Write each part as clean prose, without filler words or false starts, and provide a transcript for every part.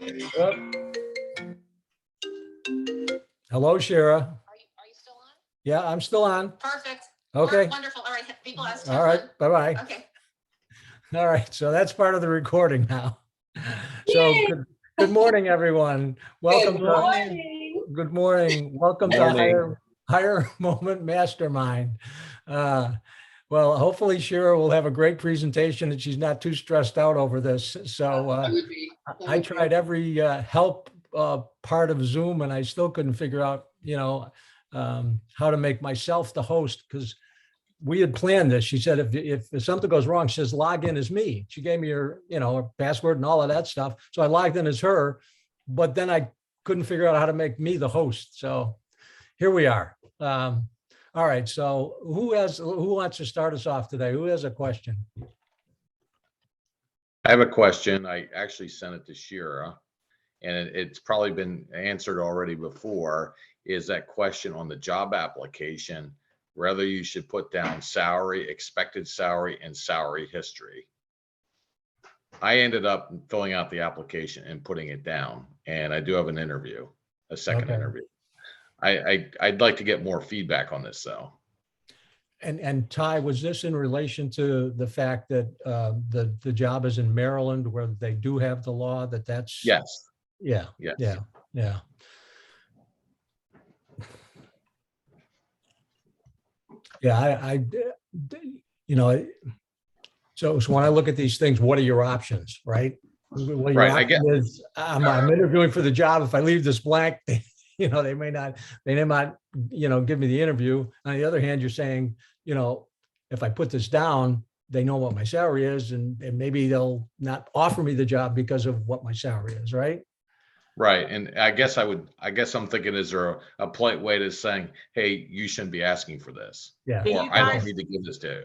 Good. Hello, Shira. Are you still on? Yeah, I'm still on. Perfect. Okay. Wonderful. All right. Be blessed. All right. Bye-bye. Okay. All right. So that's part of the recording now. So good morning, everyone. Welcome Good to morning. good morning. Welcome to Higher Moment Mastermind. Well, hopefully Shira will have a great presentation and she's not too stressed out over this. So I tried every help part of Zoom and I still couldn't figure out, how to make myself the host, because we had planned this. She said, if something goes wrong, she says, log in as me. She gave me her, her password and all of that stuff. So I logged in as her, but then I couldn't figure out how to make me the host. So here we are. All right. So who wants to start us off today? Who has a question? I have a question. I actually sent it to Shira, and it's probably been answered already before, is that question on the job application, whether you should put down salary, expected salary, and salary history. I ended up filling out the application and putting it down, and I do have an interview, a second interview. I'd like to get more feedback on this, though. And Ty, was this in relation to the fact that the job is in Maryland, where they do have the law that's Yes. Yeah. Yes. Yeah. I so when I look at these things, what are your options, right? Well, your Right, option is I'm interviewing for the job. If I leave this blank, they may not, give me the interview. On the other hand, you're saying, if I put this down, they know what my salary is, and maybe they'll not offer me the job because of what my salary is, right? Right. And I guess I'm thinking, is there a polite way to saying, hey, you shouldn't be asking for this? Yeah. Or I don't need to give this to you.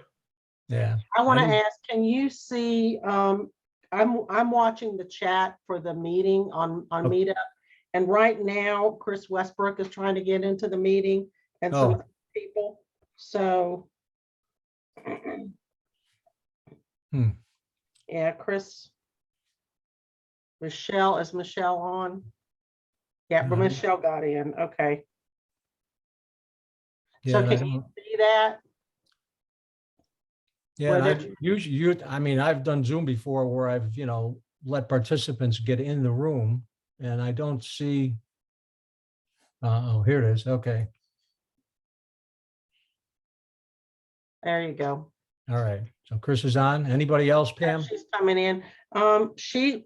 Yeah. I want to ask, can you see, I'm watching the chat for the meeting on Meetup. And right now, Chris Westbrook is trying to get into the meeting and some people. So yeah, Chris. Michelle, is Michelle on? Yeah, but Michelle got in. Okay. Yeah, so can you see that? Yeah, I've done Zoom before where I've, let participants get in the room, and I don't see. Oh, here it is. Okay. There you go. All right. So Chris is on. Anybody else, Pam? She's coming in.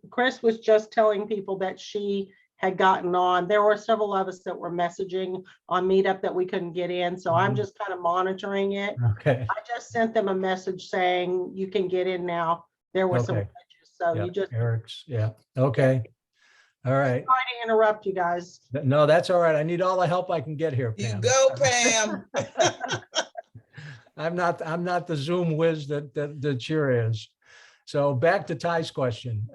Chris was just telling people that she had gotten on. There were several of us that were messaging on Meetup that we couldn't get in. So I'm just kind of monitoring it. Okay. I just sent them a message saying you can get in now. There were some glitches. So you just Eric's. Yeah. Okay. All right. Sorry to interrupt you guys. No, that's all right. I need all the help I can get here, Pam. You go, Pam. I'm not the Zoom whiz that Shira is. So back to Ty's question.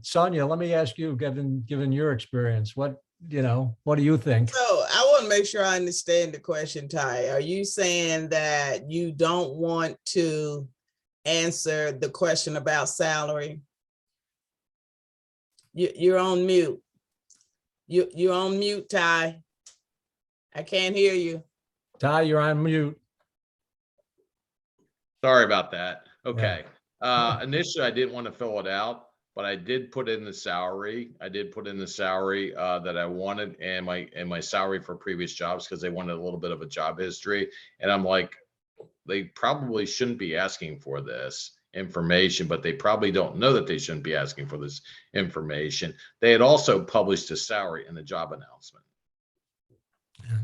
Sonia, let me ask you, given your experience, what do you think? So I want to make sure I understand the question, Ty. Are you saying that you don't want to answer the question about salary? You're on mute. You're on mute, Ty. I can't hear you. Ty, you're on mute. Sorry about that. Okay. Initially, I didn't want to fill it out, but I did put in the salary. That I wanted and my salary for previous jobs, because they wanted a little bit of a job history. And I'm like, they probably shouldn't be asking for this information, but they probably don't know that they shouldn't be asking for this information. They had also published a salary in the job announcement.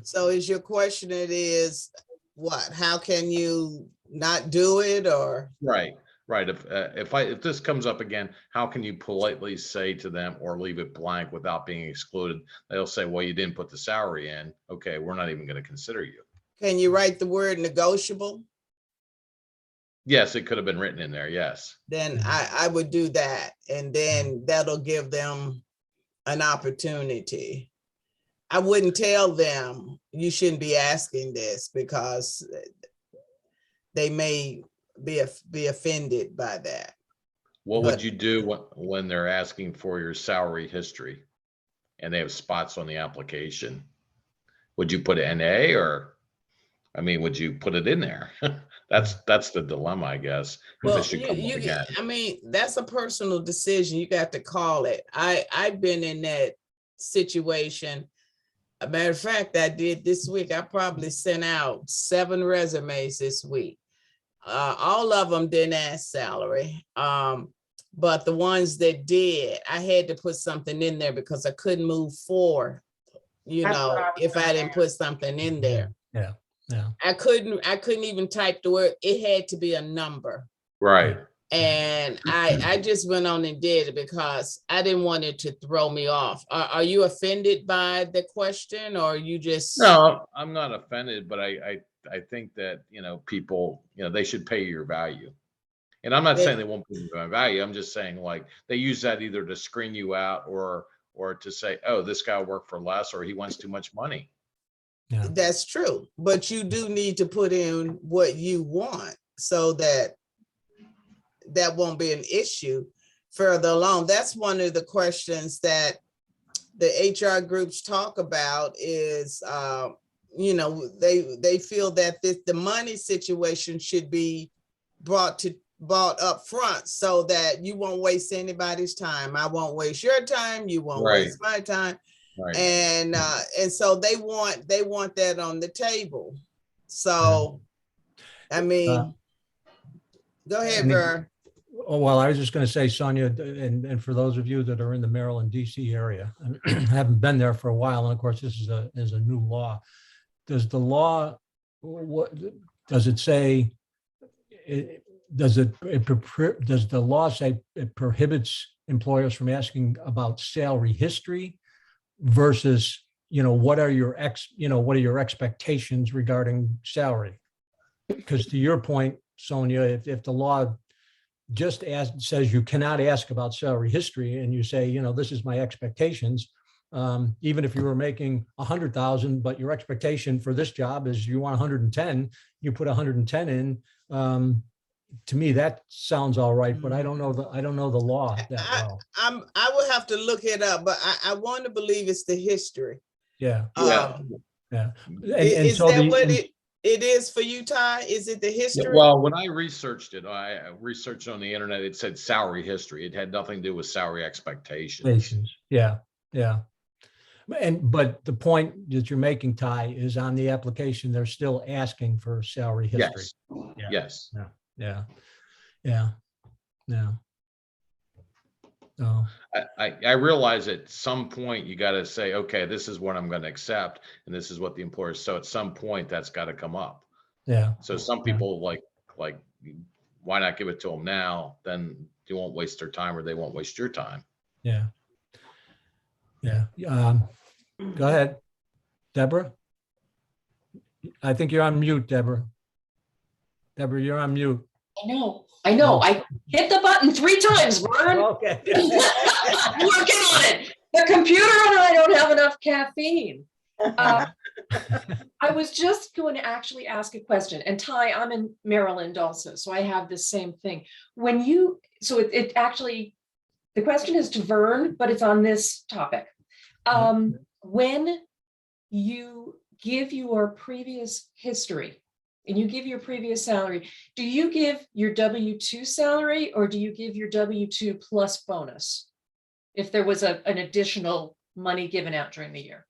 So is your question, it is what? How can you not do it, or? Right. If this comes up again, how can you politely say to them or leave it blank without being excluded? They'll say, well, you didn't put the salary in. Okay, we're not even going to consider you. Can you write the word negotiable? Yes, it could have been written in there. Yes. Then I would do that, and then that'll give them an opportunity. I wouldn't tell them you shouldn't be asking this, because they may be offended by that. What would But- you do when they're asking for your salary history and they have spots on the application? Would you put NA or, I mean, would you put it in there? That's the dilemma, I guess. 'Cause Well, this should come up again. I mean, that's a personal decision. You got to call it. I've been in that situation. A matter of fact, I did this week. I probably sent out 7 resumes this week. All of them didn't ask salary. But the ones that did, I had to put something in there because I couldn't move forward, That's what I was if I gonna didn't put something in there. Yeah. I couldn't even type the word. It had to be a number. Right. And I just went on and did it because I didn't want it to throw me off. Are you offended by the question, or you just? No, I'm not offended, but I think that, people, they should pay your value. And I'm not saying they won't pay my value. I'm just saying, like, they use that either to screen you out or to say, oh, this guy will work for less, or he wants too much money. Yeah. That's true, but you do need to put in what you want so that won't be an issue further along. That's one of the questions that the HR groups talk about is, they feel that the money situation should be brought up front so that you won't waste anybody's time. I won't waste your time. You won't Right. waste my time. Right. And so they want that on the table. So, I mean, go ahead, and it- Ver. Oh, well, I was just going to say, Sonia, and for those of you that are in the Maryland, DC area, I haven't been there for a while, and of course, this is a new law. Does the law, what does it say? Does the law say it prohibits employers from asking about salary history versus, what are your expectations regarding salary? Because to your point, Sonia, if the law just says you cannot ask about salary history, and you say, this is my expectations, even if you were making 100,000, but your expectation for this job is you want 110, you put 110 in. To me, that sounds all right, but I don't know the law that well. I will have to look it up, but I want to believe it's the history. Yeah. Yeah. Yeah. Is that what it is for you, Ty? Is it the history? Well, when I researched it, I researched on the internet, it said salary history. It had nothing to do with salary expectations. Yeah. But the point that you're making, Ty, is on the application, they're still asking for salary history. Yes. Yes. Yeah. So, I realize at some point you got to say, okay, this is what I'm going to accept, and this is what the employer. So at some point that's got to come up. yeah. So some people like, why not give it to them now? Then you won't waste their time, or they won't waste your time. Yeah. Go ahead, Deborah. I think you're on mute, Deborah. Deborah, you're on mute. I know. I hit the button 3 times, Vern. Okay. I'm working on it. The computer and I don't have enough caffeine. I was just going to actually ask a question, and Ty, I'm in Maryland also, so I have the same thing. It actually, the question is to Vern, but it's on this topic. When you give your previous history and you give your previous salary, do you give your W-2 salary, or do you give your W-2 plus bonus if there was an additional money given out during the year?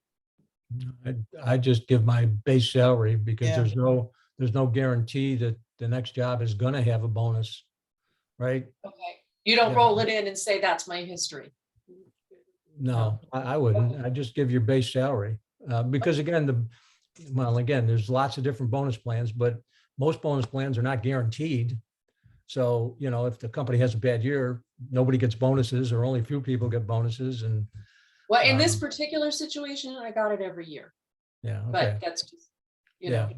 I just give my base salary because Yeah. there's no guarantee that the next job is going to have a bonus, right? Okay. You don't Yeah. roll it in and say, that's my history. No, I wouldn't. I just give your base salary because again, there's lots of different bonus plans, but most bonus plans are not guaranteed. So, if the company has a bad year, nobody gets bonuses, or only a few people get bonuses. And Well, in this particular situation, I got it every year, yeah, okay. but that's just, Yeah.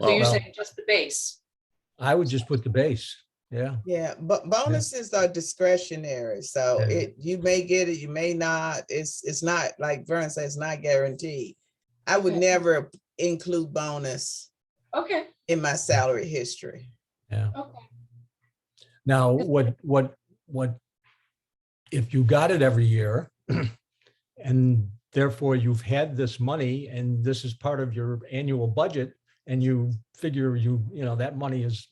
So you're Well, saying just the base. I would just put the base. Yeah. Yeah, but bonuses are discretionary. So Yeah. you may get it, you may not. It's not, like Vern said, it's not guaranteed. I would Okay. never include bonus Okay, in my salary history. Yeah. okay. Now, what what, if you got it every year and therefore you've had this money and this is part of your annual budget and you figure that money is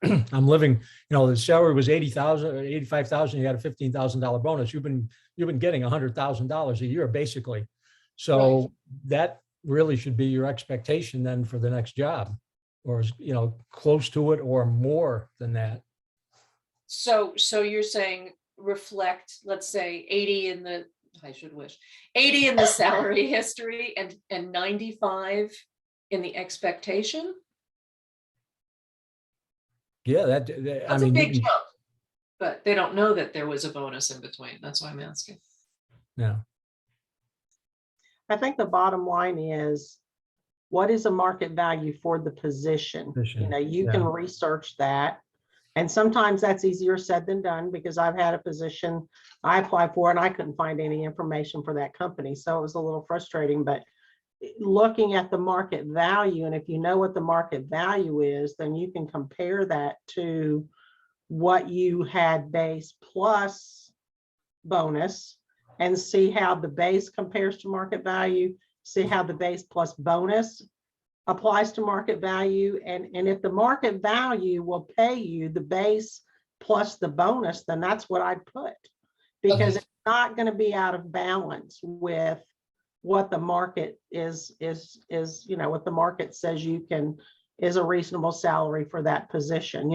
I'm living, the salary was 80,000 or 85,000, you got a $15,000 bonus. You've been getting $100,000 a year basically. So that really should be your expectation then for the next job, or close to it or more than that. So you're saying reflect, let's say 80 in the, I should wish, 80 in the salary history and 95 in the expectation? Yeah, That's a big jump, but they don't know that there was a bonus in between. That's why I'm asking. Yeah. I think the bottom line is, what is a market value for the position? You can research that. And sometimes that's easier said than done, because I've had a position I applied for and I couldn't find any information for that company. So it was a little frustrating, but looking at the market value, and if you know what the market value is, then you can compare that to what you had base plus bonus and see how the base compares to market value, see how the base plus bonus applies to market value. And if the market value will pay you the base plus the bonus, then that's what I'd put, because it's not going to be out of balance with what the market is, what the market says is a reasonable salary for that position.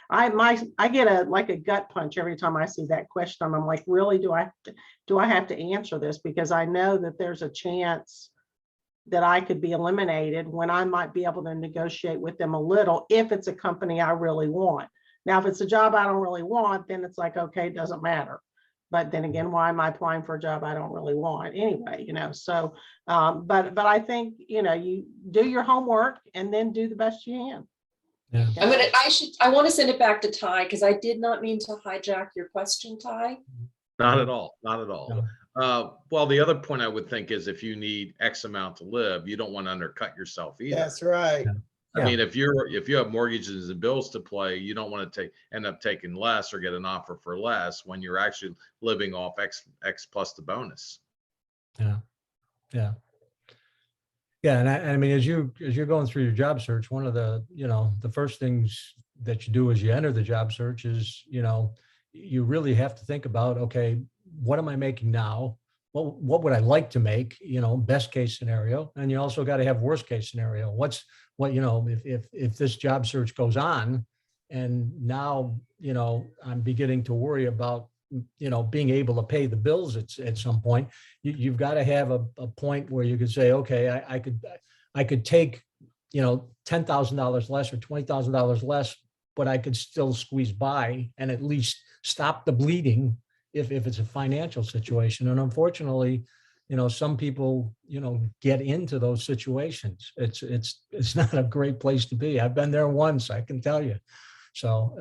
I get a gut punch every time I see that question. I'm like, really, do I have to answer this? Because I know that there's a chance that I could be eliminated when I might be able to negotiate with them a little if it's a company I really want. Now, if it's a job I don't really want, then it's like, okay, it doesn't matter. But then again, why am I applying for a job I don't really want anyway? So, but I think, you do your homework and then do the best you can. Yeah. I want to send it back to Ty, because I did not mean to hijack your question, Ty. Not at all. Not at all. No. Well, the other point I would think is, if you need X amount to live, you don't want to undercut yourself either. That's right. I mean, if you have mortgages and bills to play, you don't want to end up taking less or get an offer for less when you're actually living off X plus the bonus. Yeah. And I mean, as you're going through your job search, one of the, the first things that you do as you enter the job search is, you really have to think about, okay, what am I making now? What would I like to make, best case scenario? And you also got to have worst case scenario. If this job search goes on and now, I'm beginning to worry about, being able to pay the bills at some point, you've got to have a point where you could say, okay, I could take, $10,000 less or $20,000 less, but I could still squeeze by and at least stop the bleeding if it's a financial situation. And unfortunately, some people, get into those situations. It's not a great place to be. I've been there once, I can tell you. So,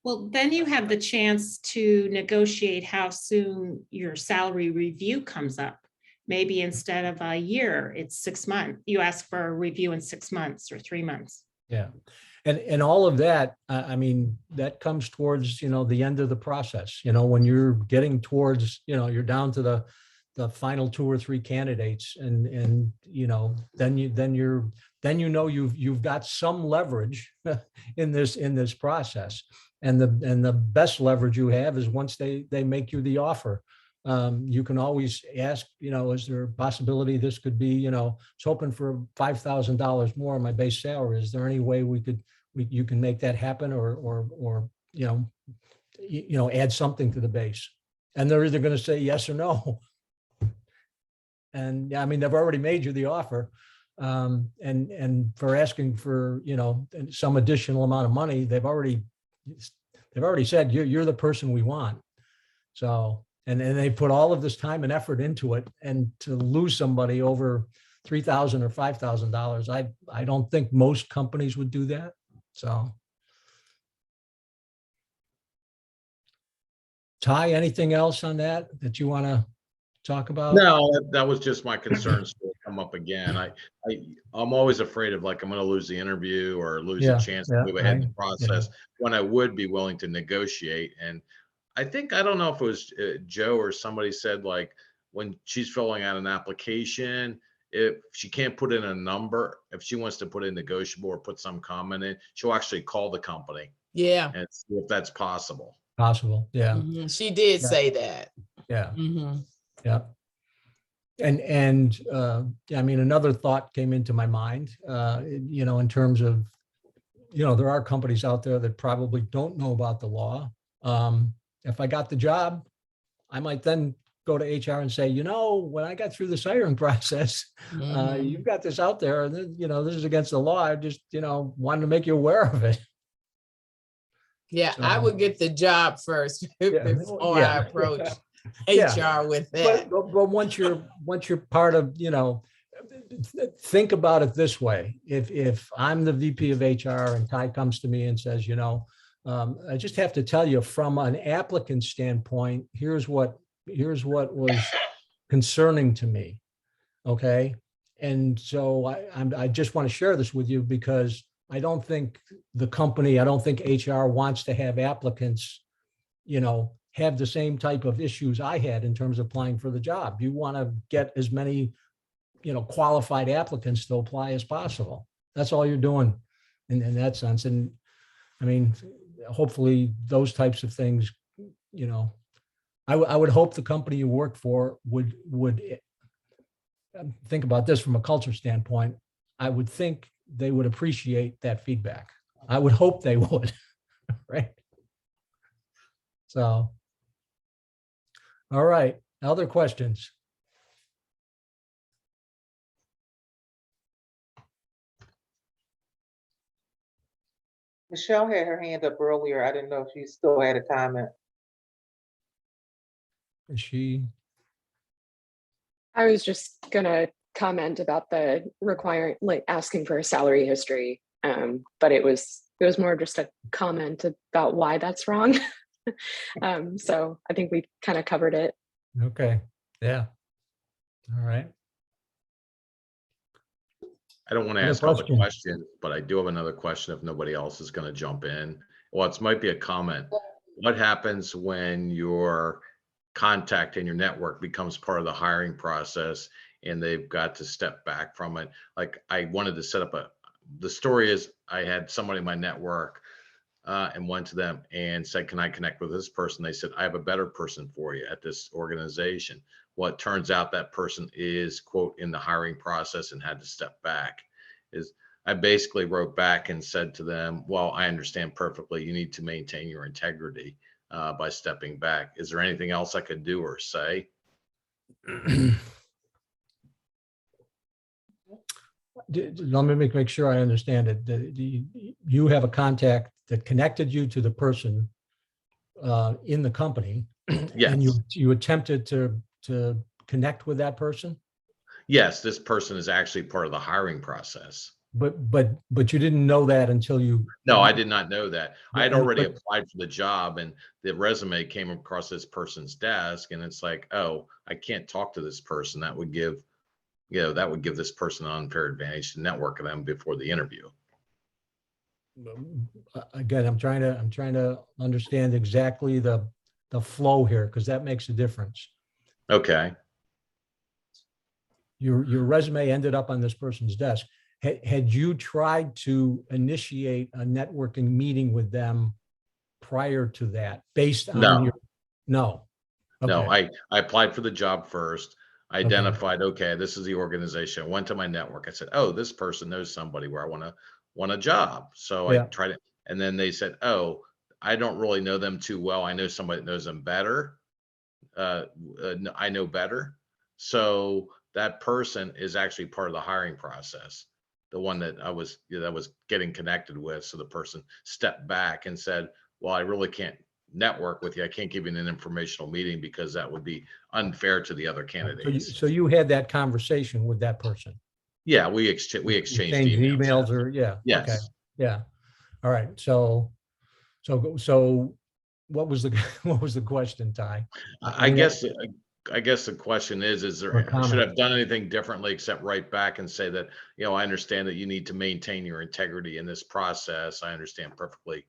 well, then you have the chance to negotiate how soon your salary review comes up. Maybe instead of a year, it's 6 months. You ask for a review in 6 months or 3 months. Yeah. And all of that, I mean, that comes towards, the end of the process, when you're getting towards, you're down to the final 2 or 3 candidates and then you've got some leverage in this process. And the best leverage you have is once they make you the offer. You can always ask, is there a possibility this could be, I was hoping for $5,000 more on my base salary. Is there any way you can make that happen or add something to the base? And they're either going to say yes or no. And I mean, they've already made you the offer. And for asking for, some additional amount of money, they've already said you're the person we want. So, and they put all of this time and effort into it, and to lose somebody over $3,000 or $5,000, I don't think most companies would do that. So, Ty, anything else on that you want to talk about? No, that was just my concerns come up again. I'm always afraid of like, I'm going to lose the interview or lose Yeah, a chance to yeah, move ahead in the yeah. process when I would be willing to negotiate. And I think, I don't know if it was Joe or somebody said like, when she's filling out an application, if she can't put in a number, if she wants to put in negotiable or put some comment in, she'll actually call the company Yeah. and see if that's possible. Possible, yeah, Mhm. She did Yeah. say that. yeah, Mhm. yeah. And I mean, another thought came into my mind, in terms of, there are companies out there that probably don't know about the law. If I got the job, I might then go to HR and say, when I got through this hiring process, Mhm. you've got this out there, and this is against the law. I just, wanted to make you aware of it. Yeah, So, I would get the job first before I approach Yeah. HR with that. But once you're part of, think about it this way. If I'm the VP of HR and Ty comes to me and says, I just have to tell you from an applicant standpoint, here's what was concerning to me. Okay. And so I just want to share this with you because I don't think HR wants to have applicants, have the same type of issues I had in terms of applying for the job. You want to get as many, qualified applicants to apply as possible. That's all you're doing in that sense. And I mean, hopefully those types of things, I would hope the company you work for would think about this from a culture standpoint. I would think they would appreciate that feedback. I would hope they would, right? So, all right, other questions? Michelle had her hand up earlier. I didn't know if she still had a comment. Is she? I was just gonna comment about the asking for a salary history, but it was more just a comment about why that's wrong. So I think we kind of covered it. Okay, yeah. All right. I don't want to Other ask all the questions? questions, but I do have another question if nobody else is going to jump in. Well, it might be a comment. What happens when your contact in your network becomes part of the hiring process and they've got to step back from it? Like I wanted to set up the story is I had somebody in my network and went to them and said, can I connect with this person? They said, I have a better person for you at this organization. Well, it turns out that person is, quote, in the hiring process and had to step back. I basically wrote back and said to them, well, I understand perfectly. You need to maintain your integrity by stepping back. Is there anything else I could do or say? Let me make sure I understand it. You have a contact that connected you to the person in the company. Yes. And you attempted to connect with that person? Yes, this person is actually part of the hiring process. But you didn't know that until you. No, I did not know that. I had already But- applied for the job and the resume came across this person's desk and it's like, oh, I can't talk to this person. That would give this person an unfair advantage to network them before the interview. Again, I'm trying to understand exactly the flow here, because that makes a difference. Okay. Your resume ended up on this person's desk. Had you tried to initiate a networking meeting with them prior to that based on No. your? No. No, Okay. I applied for the job first. I identified, okay, this is the organization. I went to my network. I said, oh, this person knows somebody where I want a job. So I tried it. And then they said, oh, I don't really know them too well. I know somebody that knows them better. I know better. So that person is actually part of the hiring process. The one that I was getting connected with. So the person stepped back and said, well, I really can't network with you. I can't give you an informational meeting because that would be unfair to the other candidates. So you had that conversation with that person? Yeah, we exchanged emails. Or yeah. Yes. Okay. Yeah. All right. So what was the question, Ty? I guess I guess the question is Or there, comment. should I have done anything differently except write back and say that, I understand that you need to maintain your integrity in this process. I understand perfectly.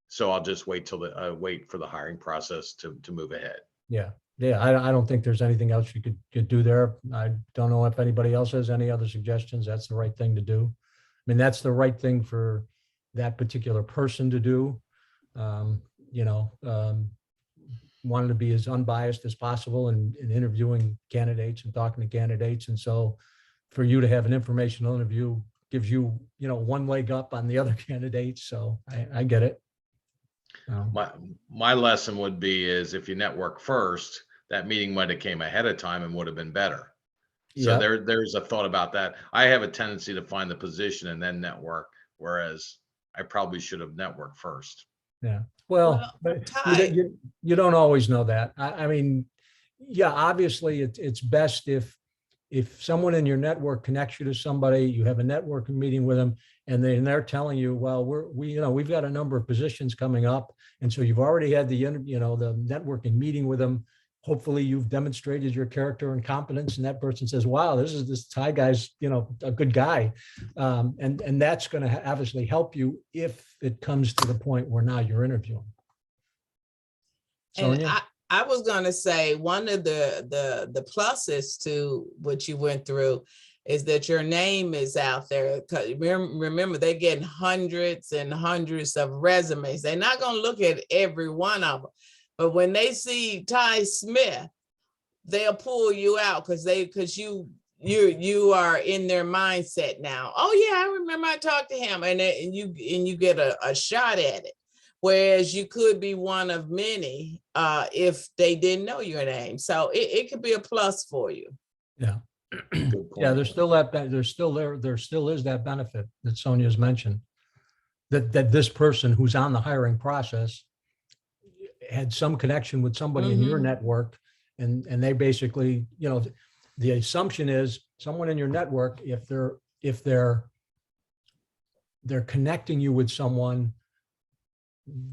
So I'll just wait till wait for the hiring process to move ahead. Yeah, yeah, I don't think there's anything else you could do there. I don't know if anybody else has any other suggestions. That's the right thing to do. I mean, that's the right thing for that particular person to do. You know, wanting to be as unbiased as possible in interviewing candidates and talking to candidates. And so for you to have an informational interview gives you, one leg up on the other candidates. So I get it. My lesson would be is if you network first, that meeting might have came ahead of time and would have been better. So Yeah. there's a thought about that. I have a tendency to find the position and then network, whereas I probably should have networked first. Yeah. Well, Well, but Ty, you don't always know that. I mean, yeah, obviously it's best if someone in your network connects you to somebody, you have a networking meeting with them, and they're telling you, well, we've got a number of positions coming up, and so you've already had the networking meeting with them. Hopefully, you've demonstrated your character and competence, and that person says, "Wow, this Ty guy's a good guy," and that's going to obviously help you if it comes to the point where now you're interviewing. and Sonia? I was gonna say, one of the pluses to what you went through is that your name is out there. 'Cause remember, they're getting hundreds and hundreds of resumes. They're not gonna look at every one of them. But when they see Ty Smith, they'll pull you out because you are in their mindset now. Oh yeah, I remember I talked to him, and you get a shot at it. Whereas you could be one of many if they didn't know your name. So it could be a plus for you. Yeah. Good Yeah, point. there still is that benefit that Sonia's mentioned. That this person who's on the hiring process had some connection with somebody in your network, and they basically, the assumption is someone in your network, if they're connecting you with someone,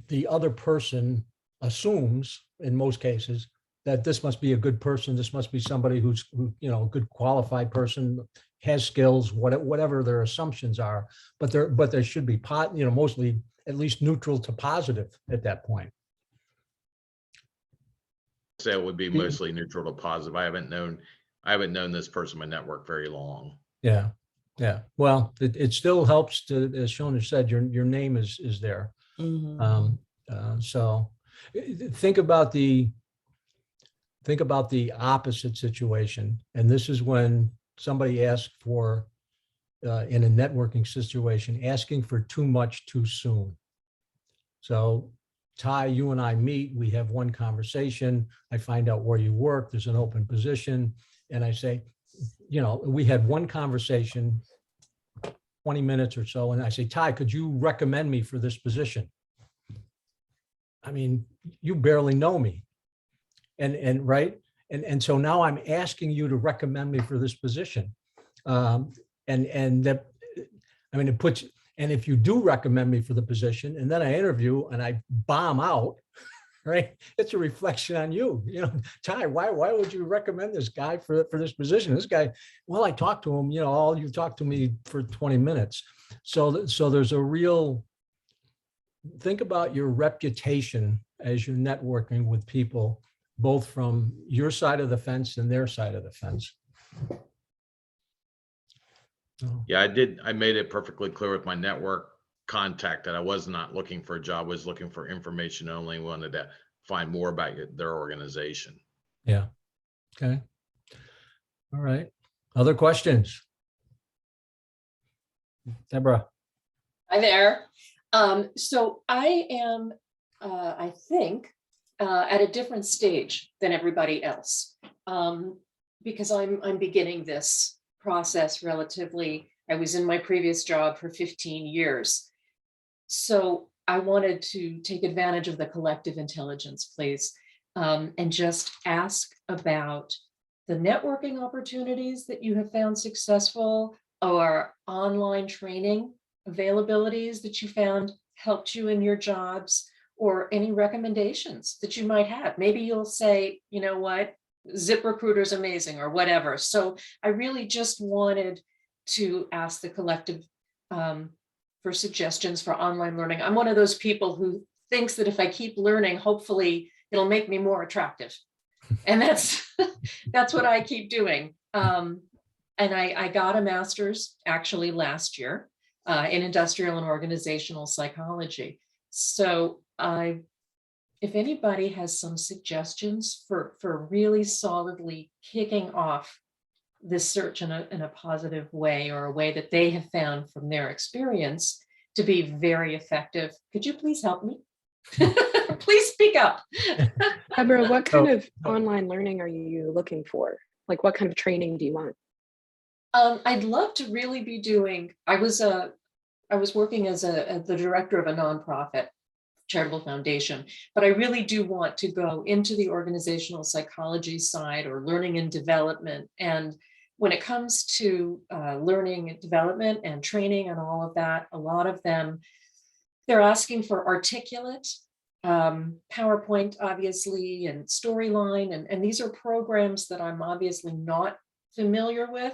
the other person assumes in most cases that this must be a good person. This must be somebody who's a good qualified person, has skills, whatever their assumptions are, but there should be mostly at least neutral to positive at that point. Say it would be mostly neutral to positive. I haven't known this person in my network very long. Yeah. Yeah. Well, it still helps to, as Shona said, your name is there. So think about the opposite situation. And this is when somebody asks for, in a networking situation, asking for too much too soon. So Ty, you and I meet, we have one conversation. I find out where you work, there's an open position. And I say, we had one conversation, 20 minutes or so. And I say, Ty, could you recommend me for this position? I mean, you barely know me. And right. And so now I'm asking you to recommend me for this position. And that, I mean, it puts, and if you do recommend me for the position and then I interview and I bomb out, right, it's a reflection on you. Ty, why would you recommend this guy for this position? This guy, well, I talked to him, all you talked to me for 20 minutes. So there's a real, think about your reputation as you're networking with people, both from your side of the fence and their side of the fence. Yeah, I made it perfectly clear with my network contact that I was not looking for a job, was looking for information only, wanted to find more about their organization. Yeah. Okay. All right. Other questions? Deborah. Hi there. So I am, I think, at a different stage than everybody else, because I'm beginning this process relatively. I was in my previous job for 15 years. So I wanted to take advantage of the collective intelligence, please, and just ask about the networking opportunities that you have found successful, or online training availabilities that you found helped you in your jobs, or any recommendations that you might have. Maybe you'll say, you know what, ZipRecruiter is amazing or whatever. So I really just wanted to ask the collective for suggestions for online learning. I'm one of those people who thinks that if I keep learning, hopefully it'll make me more attractive. And that's what I keep doing. And I got a master's actually last year in industrial and organizational psychology. So if anybody has some suggestions for really solidly kicking off this search in a positive way, or a way that they have found from their experience to be very effective, could you please help me? Please speak up. Deborah, what kind of online learning are you looking for? Like, what kind of training do you want? I'd love to really be doing, I was working as the director of a nonprofit charitable foundation, but I really do want to go into the organizational psychology side, or learning and development. And when it comes to learning and development and training and all of that, a lot of them, they're asking for articulate, PowerPoint, obviously, and storyline. And these are programs that I'm obviously not familiar with.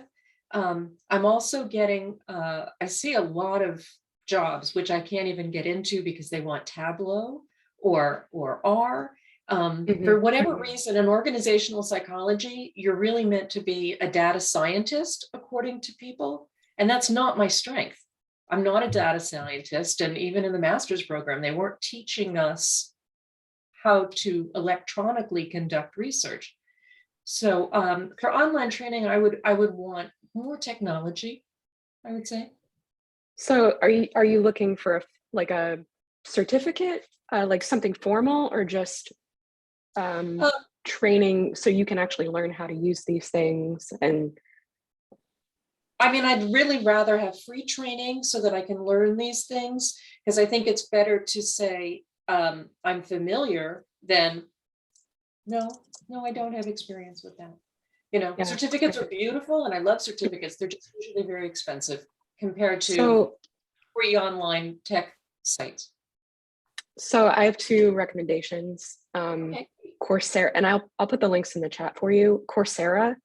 I'm also getting, I see a lot of jobs, which I can't even get into because they want Tableau or R. For whatever reason, in organizational psychology, you're really meant to be a data scientist, according to people. And that's not my strength. I'm not a data scientist. And even in the master's program, they weren't teaching us how to electronically conduct research. So for online training, I would want more technology, I would say. So are you looking for like a certificate, like something formal, or just training so you can actually learn how to use these things? And I mean, I'd really rather have free training so that I can learn these things, because I think it's better to say I'm familiar than no, I don't have experience with that. You know, yeah. Certificates are beautiful and I love certificates. They're just usually very expensive compared to free online tech sites. So I have two recommendations. Okay. Coursera, and I'll put the links in the chat for you. Coursera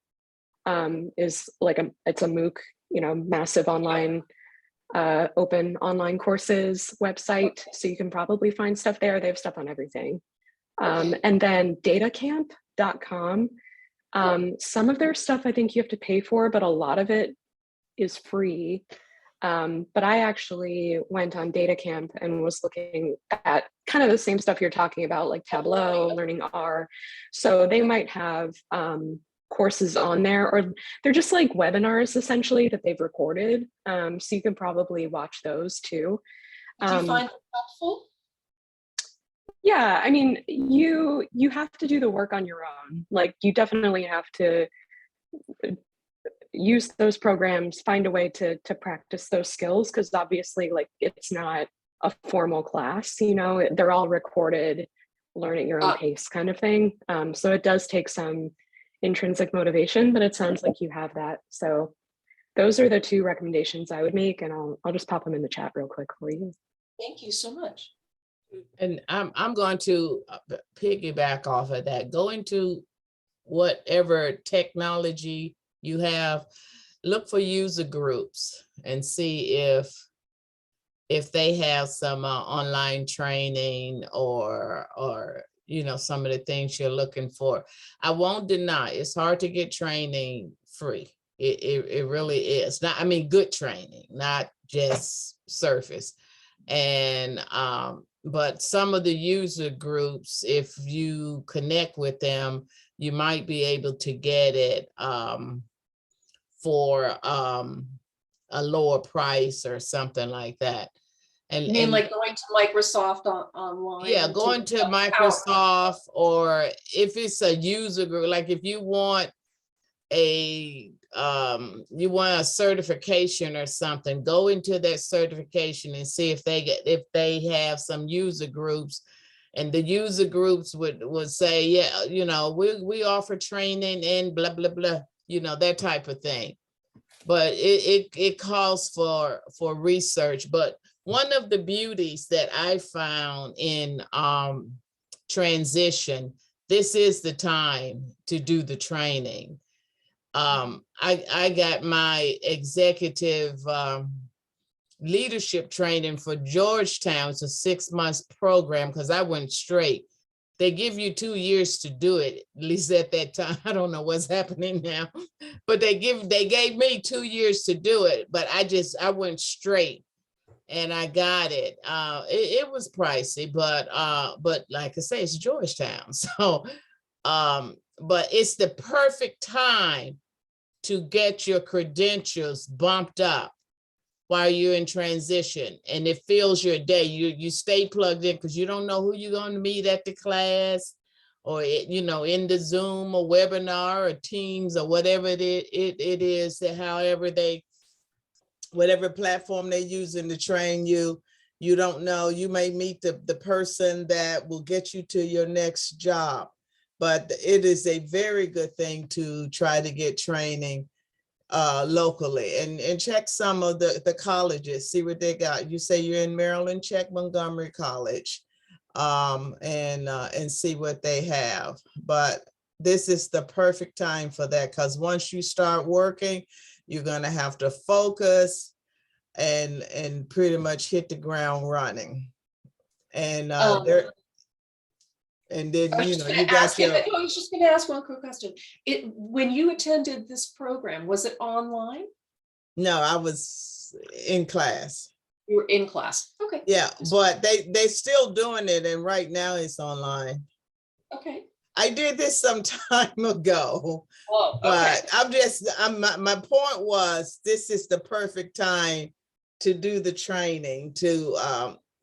is like it's a MOOC, massive online, open online courses website. So you can probably find stuff there. They have stuff on everything. And then datacamp.com. Some of their stuff I think you have to pay for, but a lot of it is free. But I actually went on DataCamp and was looking at kind of the same stuff you're talking about, like Tableau, learning R. So they might have courses on there, or they're just like webinars essentially that they've recorded. So you can probably watch those too. Do you find it helpful? Yeah, I mean, you have to do the work on your own. Like, you definitely have to use those programs, find a way to practice those skills, because obviously, like, it's not a formal class, they're all recorded, learn at your own pace kind of thing. So it does take some intrinsic motivation, but it sounds like you have that. So those are the two recommendations I would make, and I'll just pop them in the chat real quick for you. Thank you so much. And I'm going to piggyback off of that. Go into whatever technology you have, look for user groups and see if they have some online training or some of the things you're looking for. I won't deny it's hard to get training free. It really is. Not, I mean, good training, not just surface. And but some of the user groups, if you connect with them, you might be able to get it for a lower price or something like that. And you mean like going to Microsoft online? Yeah, going to Microsoft, or if it's a user group, like if you want a certification or something, go into that certification and see if they have some user groups, and the user groups would say, yeah, we offer training and blah blah blah, that type of thing. But it calls for research. But one of the beauties that I found in transition this is the time to do the training. I got my executive leadership training for Georgetown. It's a 6 months program because I went straight. They give you 2 years to do it, at least at that time. I don't know what's happening now, but they gave me 2 years to do it, but I went straight and I got it. It was pricey, but like I say, it's Georgetown. So, but it's the perfect time to get your credentials bumped up while you're in transition, and it fills your day. You stay plugged in because you don't know who you're going to meet at the class, or in the Zoom or webinar or Teams or whatever it is, that whatever platform they're using to train you. You don't know. You may meet the person that will get you to your next job, but it is a very good thing to try to get training locally, and check some of the colleges, see what they got. You say you're in Maryland, check Montgomery College, and see what they have. But this is the perfect time for that, because once you start working, you're going to have to focus and pretty much hit the ground running. And and then I was just going to ask one quick question. When you attended this program, was it online? No, I was in class. You were in class. Okay. Yeah, but they still doing it, and right now it's online. Okay. I did this some time ago, Oh, but my point was, this is the perfect time to do the training. To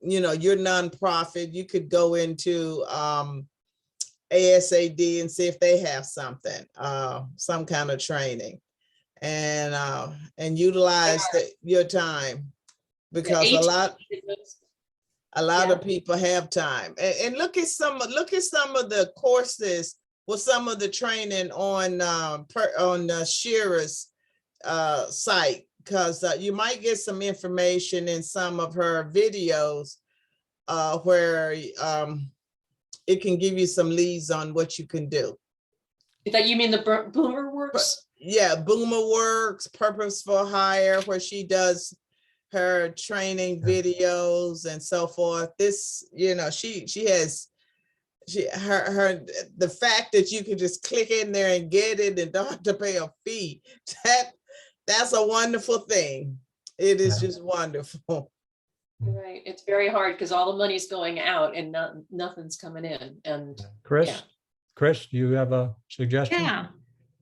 your nonprofit, you could go into ASAD and see if they have something, some kind of training, and utilize your time, because a lot of people have time. And look at some of the courses, with some of the training on Shira's site, because you might get some information in some of her videos where it can give you some leads on what you can do. That you mean the Boomer Works? Yeah, Boomer Works, Purposeful Hire, where she does her training videos and so forth. This, she has the fact that you can just click in there and get it and don't have to pay a fee. That's a wonderful thing. It is just wonderful. Right. It's very hard because all the money's going out and nothing's coming in. And Chris, do you have a suggestion?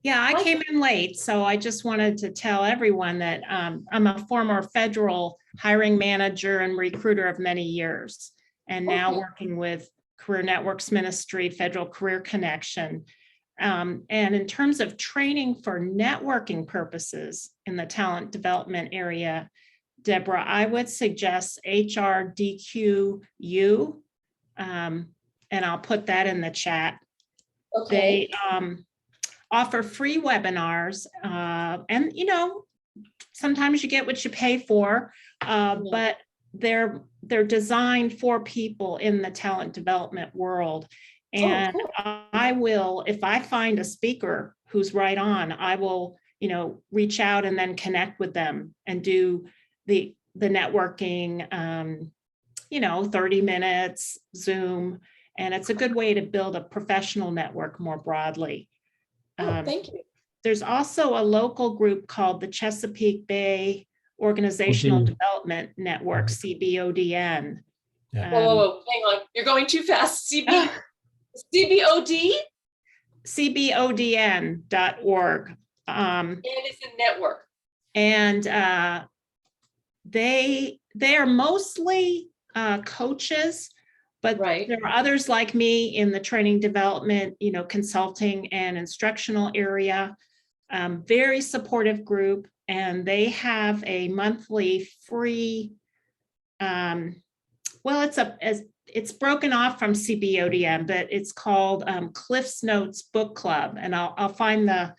Yeah, I came in late, so I just wanted to tell everyone that I'm a former federal hiring manager and recruiter of many years, and now working with Career Networks Ministry, Federal Career Connection. And in terms of training for networking purposes in the talent development area, Deborah, I would suggest HRDQU, and I'll put that in the chat. Okay. They offer free webinars, and sometimes you get what you pay for, but they're designed for people in the talent development world. And I will, if I find a speaker who's right on, I will, reach out and then connect with them and do the networking, 30 minutes Zoom. And it's a good way to build a professional network more broadly. Thank you. There's also a local group called the Chesapeake Bay Organizational Development Network, CBODN. Whoa, hang on. You're going too fast. CBOD? CBODN.org. And it's a network. And they are mostly coaches, but there are others like me in the training development, consulting and instructional area. Very supportive group, and they have a monthly free. It's broken off from CBODN, but it's called Cliff's Notes Book Club, and I'll find the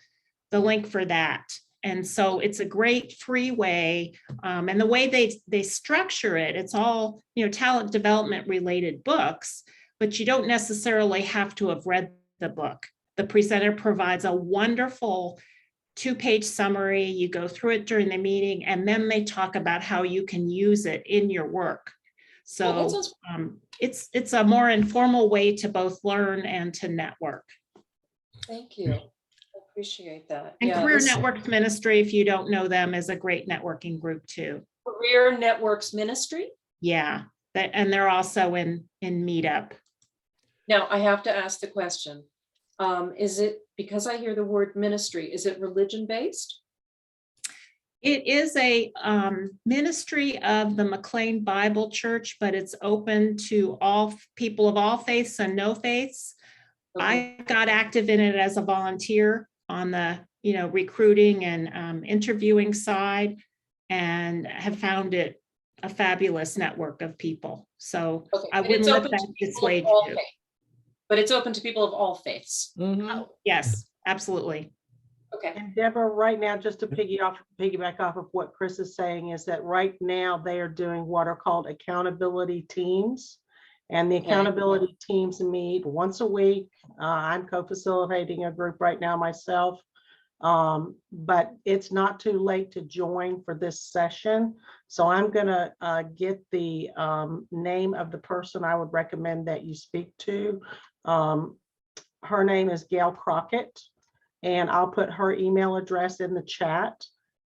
link for that. And so it's a great free way, and the way they structure it, it's all talent development related books, but you don't necessarily have to have read the book. The presenter provides a wonderful 2-page summary. You go through it during the meeting, and then they talk about how you can use it in your work. Well, that So sounds- it's a more informal way to both learn and to network. Thank you. I appreciate that. And Yeah, Career this Networks Ministry, if you don't know them, is a great networking group too. Career Networks Ministry. Yeah, and they're also in Meetup. Now, I have to ask the question. Is it, because I hear the word ministry, is it religion-based? It is a ministry of the McLean Bible Church, but it's open to all people of all faiths and no faiths. Okay. I got active in it as a volunteer on the, recruiting and interviewing side, and have found it a fabulous network of people. So Okay, I but it's wouldn't let open to that people of dissuade all you. faith. But it's open to people of all faiths. Mhm. Yes, absolutely. Okay. And Deborah, right now, just to piggyback off of what Chris is saying, is that right now they are doing what are called accountability teams. And the accountability teams meet once a week. I'm co-facilitating a group right now myself. But it's not too late to join for this session. So I'm gonna get the name of the person I would recommend that you speak to. Her name is Gail Crockett, and I'll put her email address in the chat,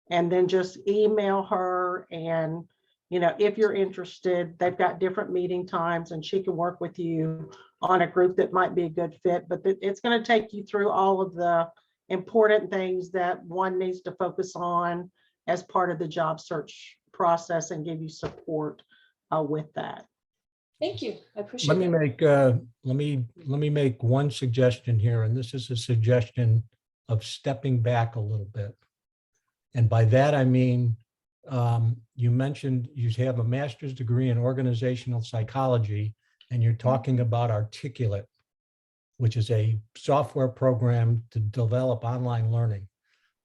and then just email her. And if you're interested, they've got different meeting times, and she can work with you on a group that might be a good fit. But it's going to take you through all of the important things that one needs to focus on as part of the job search process, and give you support with that. Thank you. I appreciate Let me it. make let me make one suggestion here, and this is a suggestion of stepping back a little bit. And by that I mean, you mentioned you have a master's degree in organizational psychology, and you're talking about Articulate, which is a software program to develop online learning.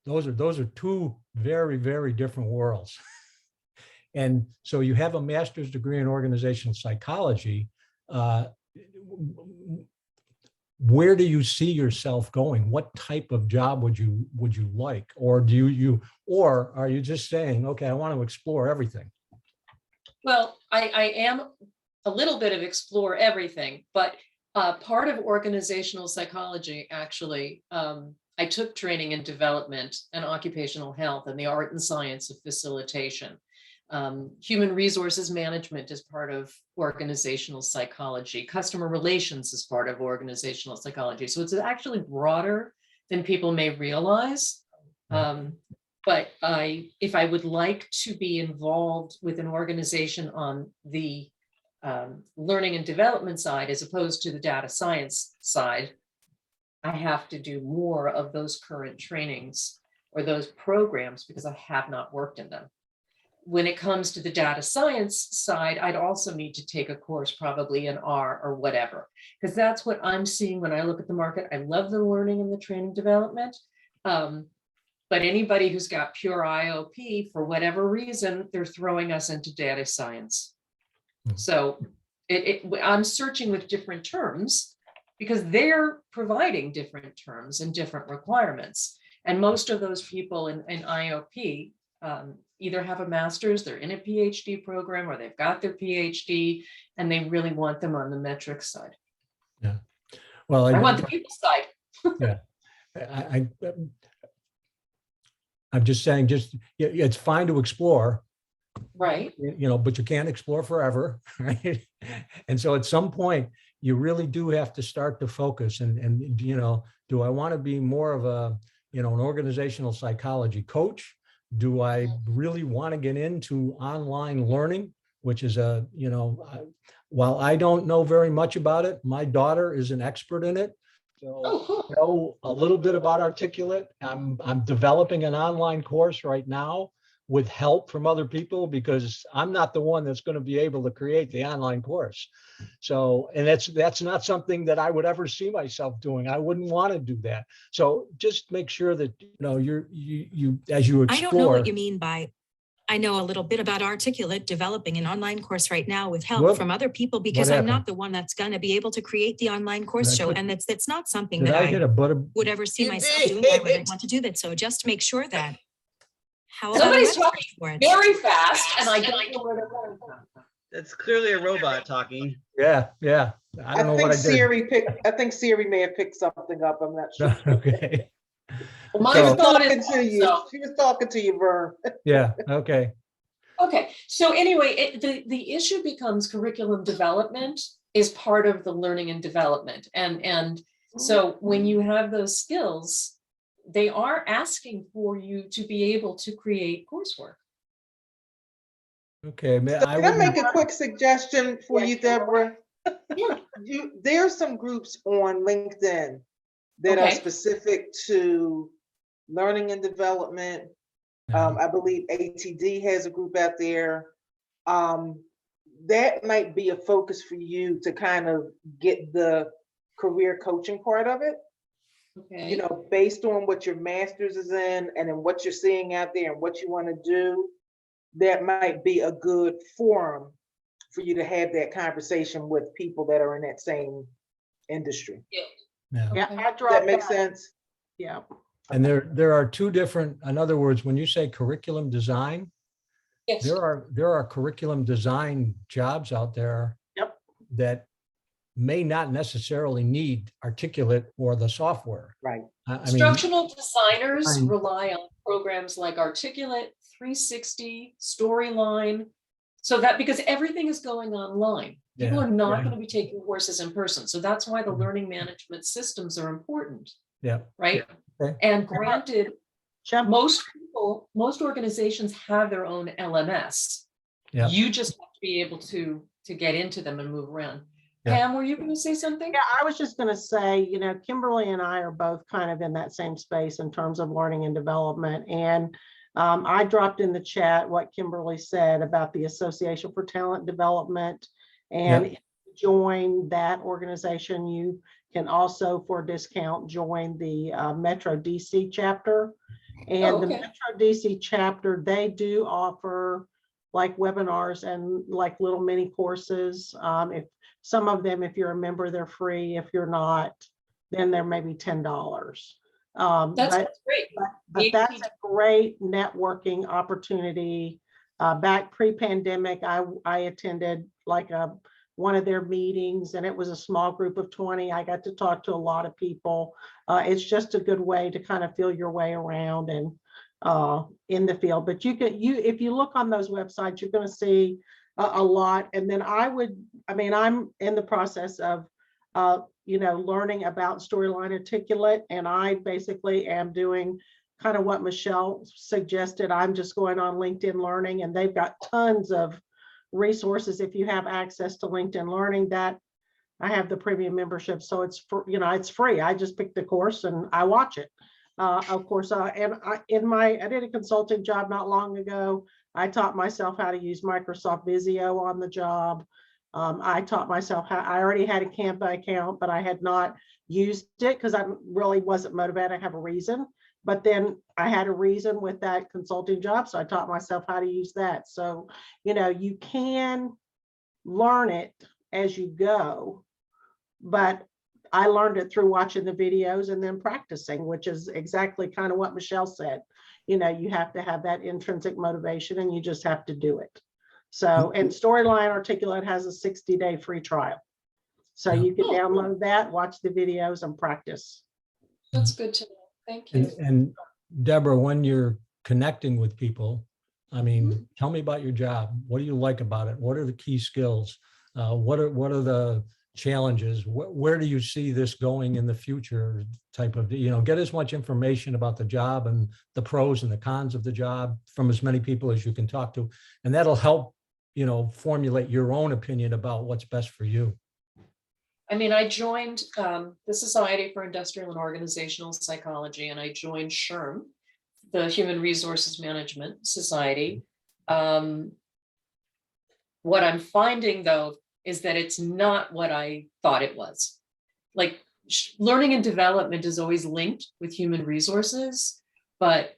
Those are two very, very different worlds. And so you have a master's degree in organizational psychology. Where do you see yourself going? What type of job would you like? Or or are you just saying, okay, I want to explore everything? Well, I am a little bit of explore everything, but part of organizational psychology, actually, I took training in development and occupational health and the art and science of facilitation. Human resources management is part of organizational psychology. Customer relations is part of organizational psychology. So it's actually broader than people may realize. But if I would like to be involved with an organization on the learning and development side, as opposed to the data science side, I have to do more of those current trainings or those programs because I have not worked in them. When it comes to the data science side, I'd also need to take a course, probably in R or whatever, because that's what I'm seeing when I look at the market. I love the learning and the training development. But anybody who's got pure IOP, for whatever reason, they're throwing us into data science. So I'm searching with different terms because they're providing different terms and different requirements. And most of those people in IOP either have a master's, they're in a PhD program, or they've got their PhD, and they really want them on the metrics side. Yeah. Well, I want the people side. Yeah. I'm just saying, it's fine to explore, Right. but you can't explore forever, right? And so at some point, you really do have to start to focus and do I want to be more of an organizational psychology coach? Do I really want to get into online learning, which is while I don't know very much about it, my daughter is an expert in it. So cool. I know a little bit about Articulate. I'm developing an online course right now with help from other people because I'm not the one that's going to be able to create the online course. So, and that's not something that I would ever see myself doing. I wouldn't want to do that. So just make sure that you as you explore. I don't know what you mean by I know a little bit about Articulate, developing an online course right now with help Whoop. from other people, because What I'm not happened? the one that's going to be able to create the online course show. And that's not something Did that I hit I a butter? would ever see You myself doing. Why would I did. want to do that? So just make sure that. How about a Somebody's website talking for it? very fast and I don't know where they're going from. That's clearly a robot talking. Yeah, yeah. I don't know what I did. I think Siri may have picked something up. I'm not sure. Okay. Well, my She was phone is talking to you. so- She was talking to you, Vern. Yeah, okay. Okay, so anyway, the issue becomes curriculum development is part of the learning and development. And so when you have those skills, they are asking for you to be able to create coursework. Okay. So can I make a quick suggestion for you, Deborah? Yeah. There's some groups on LinkedIn that are Okay. specific to learning and development. I believe ATD has a group out there. That might be a focus for you to kind of get the career coaching part of it. Okay. You know, based on what your master's is in and then what you're seeing out there and what you want to do, that might be a good forum for you to have that conversation with people that are in that same industry. Yeah. Yeah, Okay. I Does dropped that make that. sense? Yeah. And there are two different, in other words, when you say curriculum design, Yes. there are curriculum design jobs out there. Yep. That may not necessarily need Articulate or the software. Right. I mean, Instructional designers Fine. rely on programs like Articulate, 360, Storyline. So that because everything is going online, people Yeah, are not yeah. going to be taking courses in person. So that's why the Mhm. learning management systems are important, yeah. right? Okay. And granted, Jump. most organizations have their own LMS. Yeah. You just have to be able to get into them and move around. Yeah. Pam, were you going to say something? Yeah, I was just going to say, you know, Kimberly and I are both kind of in that same space in terms of learning and development. And I dropped in the chat what Kimberly said about the Association for Talent Development. And if you join that organization, you can also, for a discount, join the Metro DC chapter. And Oh, the okay. Metro DC chapter, they do offer like webinars and like little mini courses. If some of them, if you're a member, they're free. If you're not, then they're maybe $10. That's great. But that's a great networking opportunity. Back pre-pandemic, I attended like one of their meetings, and it was a small group of 20. I got to talk to a lot of people. It's just a good way to kind of feel your way around and in the field. But if you look on those websites, you're going to see a lot. And then I'm in the process of learning about Storyline Articulate, and I basically am doing kind of what Michelle suggested. I'm just going on LinkedIn Learning, and they've got tons of resources. If you have access to LinkedIn Learning, that I have the premium membership, so it's it's free. I just pick the course and I watch it. Of course, I did a consulting job not long ago. I taught myself how to use Microsoft Visio on the job. I taught myself how, I already had a Canva account, but I had not used it because I really wasn't motivated. I have a reason, but then I had a reason with that consulting job. So I taught myself how to use that. So, you can learn it as you go, but I learned it through watching the videos and then practicing, which is exactly kind of what Michelle said. You have to have that intrinsic motivation and you just have to do it. So, and Storyline Articulate has a 60-day free trial. So you can download that, watch the videos and practice. That's good to know. Thank you. And Deborah, when you're connecting with people, tell me about your job. What do you like about it? What are the key skills? What are the challenges? Where do you see this going in the future? Type of, get as much information about the job and the pros and the cons of the job from as many people as you can talk to. And that'll help, formulate your own opinion about what's best for you. I joined the Society for Industrial and Organizational Psychology, and I joined SHRM, the Human Resources Management Society. What I'm finding, though, is that it's not what I thought it was. Like, learning and development is always linked with human resources, but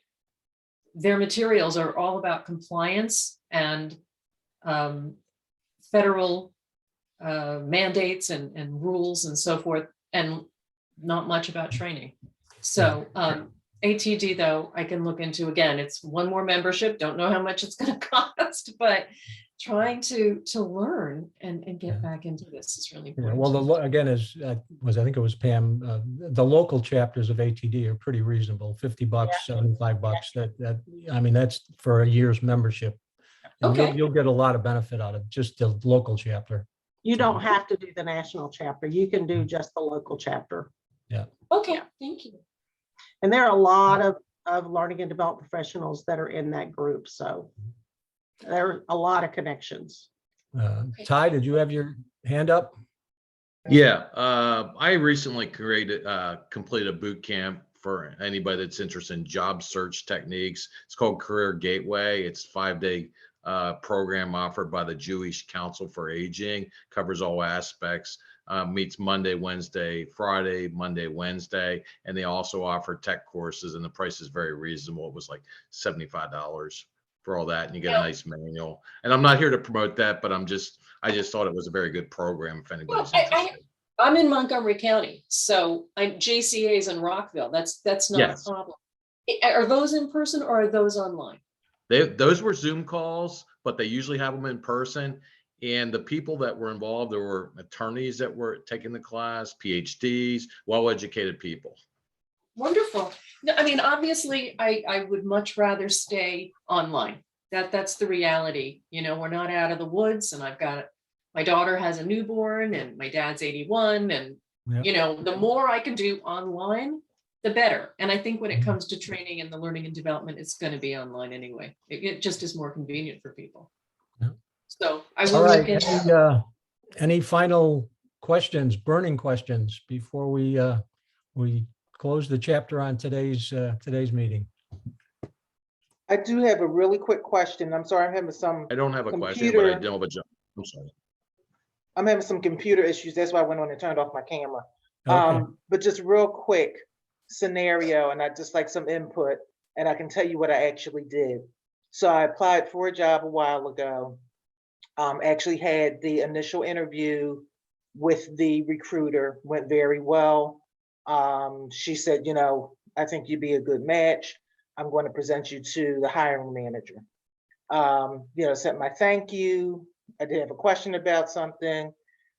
their materials are all about compliance and federal mandates and rules and so forth, and not much about training. So ATD, though, I can look into again. It's one more membership. Don't know how much it's going to cost, but trying to learn and get back into this is really Yeah, important. well, again, I think it was Pam, the local chapters of ATD are pretty reasonable, $50, $75. I mean, that's for a year's membership. And Okay. you'll get a lot of benefit out of just the local chapter. You don't have to do the national chapter. You can do just the local chapter. Yeah. Okay, thank you. And there are a lot of learning and development professionals that are in that group. So there are a lot of connections. Ty, did you have your hand up? Yeah, I recently completed a boot camp for anybody that's interested in job search techniques. It's called Career Gateway. It's a 5-day program offered by the Jewish Council for Aging, covers all aspects, meets Monday, Wednesday, Friday, Monday, Wednesday, and they also offer tech courses, and the price is very reasonable. It was like $75 for all that, and you get a nice manual. And I'm not here to promote that, but I just thought it was a very good program if anybody's interested. I'm in Montgomery County, so JCA's in Rockville. That's not Yes. a problem. Are those in person or are those online? Those were Zoom calls, but they usually have them in person. And the people that were involved, there were attorneys that were taking the class, PhDs, well-educated people. Wonderful. No, I mean, obviously, I would much rather stay online. That's the reality. You know, we're not out of the woods, and my daughter has a newborn, and my dad's 81, and Yep. you know, the more I can do online, the better. And I think when it comes to training and the learning and development, it's going to be online anyway. It just is more convenient for people. Yep. So I All will right. look into. Any final questions, burning questions before we close the chapter on today's meeting? I do have a really quick question. I'm sorry, I'm having some. I don't have a question, but I don't have a job. I'm sorry. I'm having some computer issues. That's why I went on and turned off my camera. Okay. But just real quick scenario, and I just like some input, and I can tell you what I actually did. So I applied for a job a while ago. Actually had the initial interview with the recruiter, went very well. She said, you know, I think you'd be a good match. I'm going to present you to the hiring manager. You know, sent my thank you. I did have a question about something,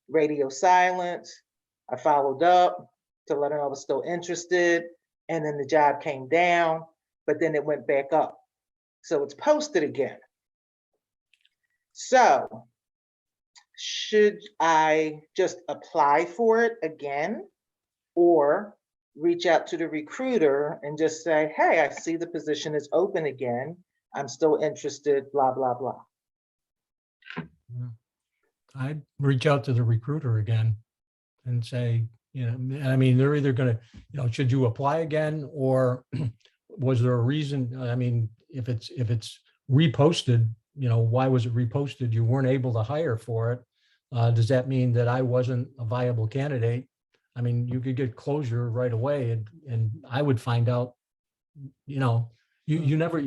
radio silence. I followed up to let her know I was still interested. And then the job came down, but then it went back up. So it's posted again. So should I just apply for it again or reach out to the recruiter and just say, hey, I see the position is open again. I'm still interested, blah, blah, blah. I'd reach out to the recruiter again and say, you know, I mean, they're either going to, you know, should you apply again, or was there a reason? I mean, if it's reposted, you know, why was it reposted? You weren't able to hire for it. Does that mean that I wasn't a viable candidate? I mean, you could get closure right away, and I would find out, you know, you never,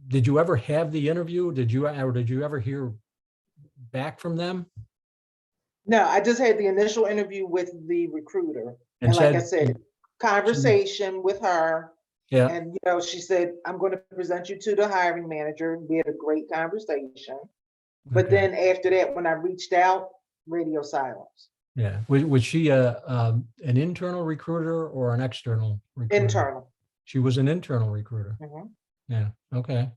did you ever have the interview? Did you ever hear back from them? No, I just had the initial interview with the recruiter. And like I said, conversation with her. Yeah. And, you know, she said, I'm going to present you to the hiring manager. We had a great conversation. But Okay. then after that, when I reached out, radio silence. Yeah. Was she an internal recruiter or an external recruiter? Internal. She was an internal recruiter. Mhm. Yeah. Okay.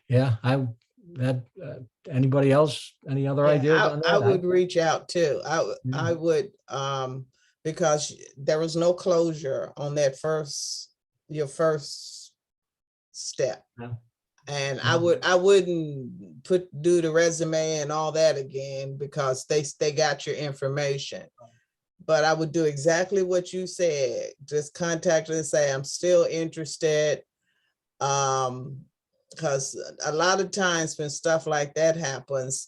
Yeah. Anybody else? Any other ideas on that? I would reach out too. I would, because there was no closure on that your first step. Yeah. And I wouldn't do the resume and all that again, because they got your information. But I would do exactly what you said. Just contact her and say, I'm still interested. Because a lot of times when stuff like that happens,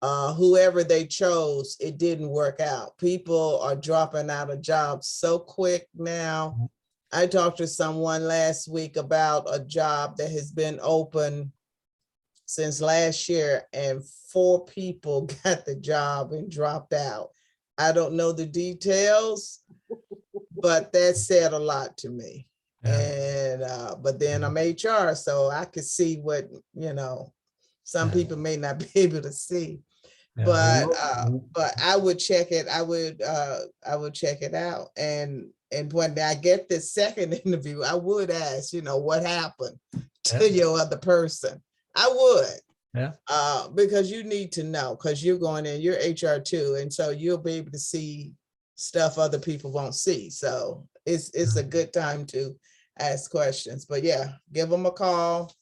whoever they chose, it didn't work out. People are dropping out of jobs so quick now. I talked to someone last week about a job that has been open since last year, and 4 people got the job and dropped out. I don't know the details, but that said a lot to me. Yeah. And but then I'm HR, so I could see what, some Yeah. people may not be able to see. Yeah. But I would check it. I would check it out. And when I get this second interview, I would ask, what happened to your other person? I would. Yeah. Because you need to know, because you're going in, you're HR too. And so you'll be able to see stuff other people won't see. So it's a good time to ask questions. But yeah, give them a call.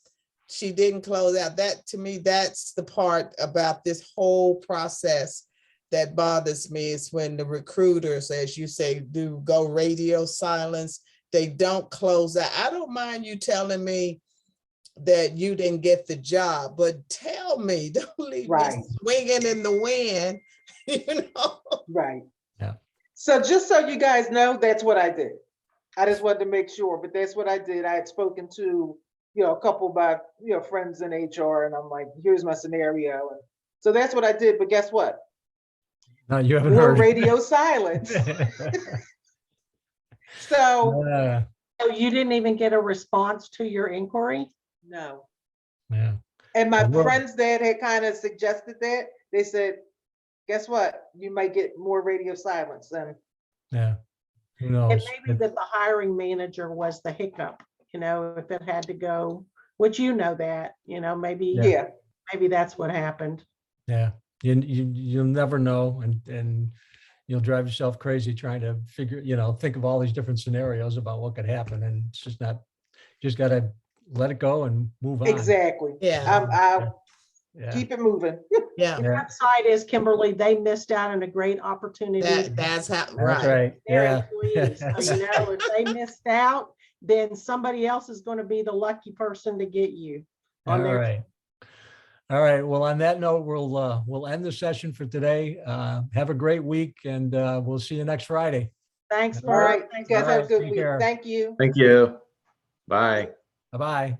She didn't close out. That, to me, that's the part about this whole process that bothers me, is when the recruiters, as you say, do go radio silence. They don't close out. I don't mind you telling me that you didn't get the job, but tell me, don't leave me swinging in the wind, Right. Yeah. So just so you guys know, that's what I did. I just wanted to make sure, but that's what I did. I had spoken to, a couple of my, friends in HR, and I'm like, here's my scenario. And so that's what I did. But guess what? No, you haven't More heard. radio silence. So So you didn't even get a response to your inquiry? no. Yeah. And my Well, friends that had kind of suggested that, they said, guess what? You might get more radio silence. And yeah. Who And knows? maybe that the hiring manager was the hiccup, if it had to go, which that, maybe, yeah, maybe that's what happened. Yeah. You'll never know, and you'll drive yourself crazy trying to think of all these different scenarios about what could happen, and it's just not. Just got to let it go and move on. exactly. Yeah. I'll Yeah. keep it moving. Yeah, The flip side is, Kimberly, they missed out on a great opportunity. that's how, That's right. right. Their Yeah. employees. So, if they missed out, then somebody else is going to be the lucky person to get you. All right. All right. Well, on that note, we'll end the session for today. Have a great week, and we'll see you next Friday. Thanks All right. You guys have a good Take week. care. Thank you. Thank you. Bye. Bye-bye.